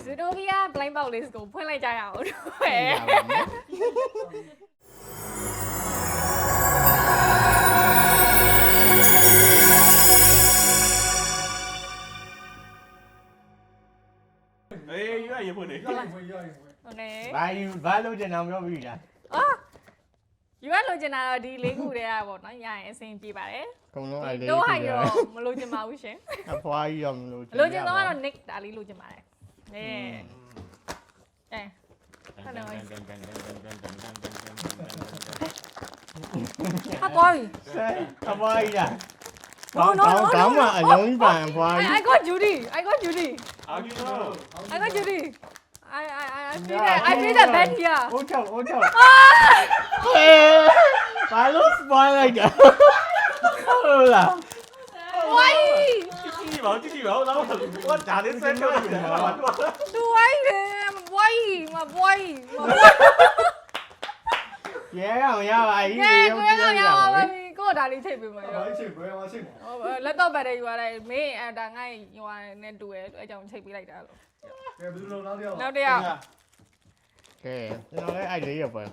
Zootopia blind box list ကိုဖွင့်လိုက်ကြရအောင်ဟဲ့ရေဖွင့်နေ ဟုတ်နေဘာလို့ကျင်အောင်ပြောပြီးလား ယူရလိုချင်တာတော့ဒီလေးခုတည်းอ่ะပေါ့နော်ရရင်အဆင်ပြေပါတယ် အကုန်လုံးအလေး တော့ဟိုက်ရောမလိုချင်ပါဘူးရှင် အဖွားကြီးရောမလို့ လိုချင်တော့ကတော့ Nick ဒါလေးလိုချင်ပါတယ်ဟာပေါ်ပြီ အဖွားကြီးလားကောင်းမှအလုံးကြီးပါအဖွားကြီး I got Judy I got Judy How do you know I got Judy I feel that bad here အိုးချောက်ဘာလို့ spoil လိုက်တာဟုတ်လား Why ကြည့်ပါတော့ဟိုဒါလေးဆွဲပြောနေတယ်ဟာတော့ သူဝိုင်းတယ်ဘွိုင်းမဘွိုင်း ရဲအောင်ရပါကြီး ရဲကိုရပါပြီကိုဒါလေးချိန်ပေးမယ်ရော ချိန်ဘယ်မှာချိန် လက်တော့ဘက်တည်းယူရလိုက်မင်းအဲ့ဒါငါ့ယူရနဲ့တူရဲအဲ့ကြောင့်ချိန်ပေးလိုက်တာလို့ ကဲဘယ်လိုလုပ်နောက်တစ်ယောက် နောက်တစ်ယောက်က ဲကျွန်တော်လည်းအဲ့လေးရပါ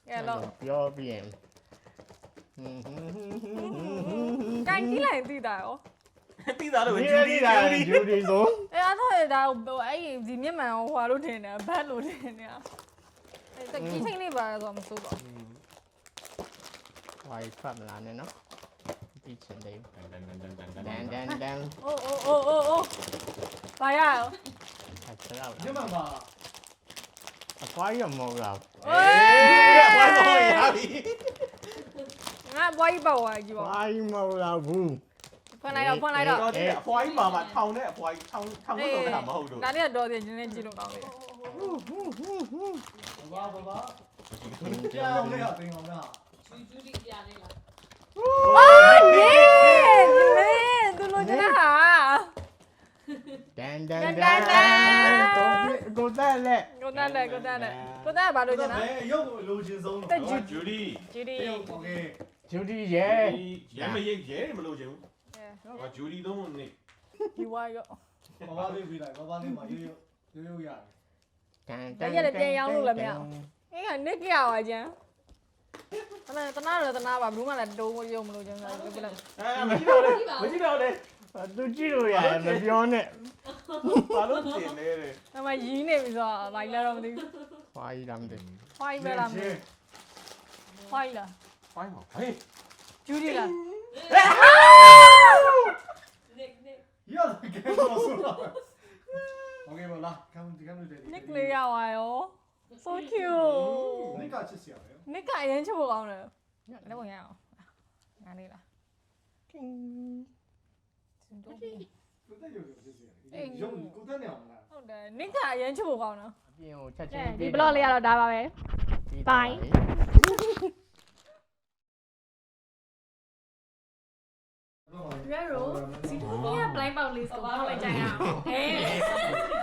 ကဲလို့ ပြောပြီးရင် ကန်ကြီးလိုက်သိတာရော တိသားလို့ ဂျူဒီဆို အဲ့အဲ့တော့ဒါအဲ့ဒီမျက်မှန်ဟွာလို့ထင်တယ်ဘတ်လို့ထင်တယ်အဲ့တကြီးချိန်လေးပါတော့မစိုးပါဘူး ဝိုင်ဖတ်မလားနဲ့နော်ဒီချင်တယ်ဒန် အိုးဘာရအောင် ဆက်တော့ ညမပါ အဖွားကြီးမဟုတ်လား အေး ဘာလို့ရပြီ ငါဘွိုင်းပေါ့ဝါကြီးပေါ့ ဖွားကြီးမဟုတ်လားဘူး ဖွင့်လိုက်တော့ အဖွားကြီးမှာထောင်နဲ့အဖွားကြီးထောင်လို့တော့မဟုတ်တော့ ဒါလေးကတော့တင်နေကြည့်လို့ကောင်းတယ် ဘာကြောင်လေးဟာတင်အောင်လား 哇，你都录进来哈。 ဒန်ကိုတက်လက် ကိုတန်းတယ်ဘာလို့ကျင် ဘယ်ရုပ်လိုချင်ဆုံး လဲ ဂျူဒီ ဂျူဒီ โอเค ဂျူဒီရဲ ရဲမရိတ်ရဲမလို့ချင်ဘူးဟာဂျူဒီတော့နေ ဒီဝါရော ဘာလေးပြီးလိုက်ဘာလေးမှာရိုးရတယ် အေးကနစ်ကြပါကျန်တနာလည်းတနာပါဘူးမှလည်းတုံးရုံမလို့ကျန်တာပြလိုက် မကြည့်တော့လေ သူကြည့်လို့ရတယ်မပြောနဲ့ ဘာလို့တင်နေလဲ အမရီးနေပြီဆိုတော့ဘာလဲတော့မသိဘူး ဖွားကြီးလားမသိ ခွိုင်းပဲလားမသိခွိုင်းလား ဖိုင်းပါဟေး ဂျူဒီလား ရတယ်ကဲတော့ဆိုတာโอเคပါလားကမ်လို့တယ် နစ်လေးရပါရော so cute နိကချစ်စရာပဲ နစ်ကအရင်ချို့ကောင်းတယ်လည်းဝင်ရအောင်ငါလေးလား ကိုတက်ရုပ်ချစ်စရာရုပ်ကိုတက်နေအောင်လား ဟုတ်တယ်နစ်ကအရင်ချို့ကောင်းတယ် အပြင်ကိုချက်ချင်း ဒီ blog လေးကတော့ဒါပါပဲ Bye. Zero, Zootopia blind box list ကိုပေါက်လိုက်ကြရအောင်ဟဲ့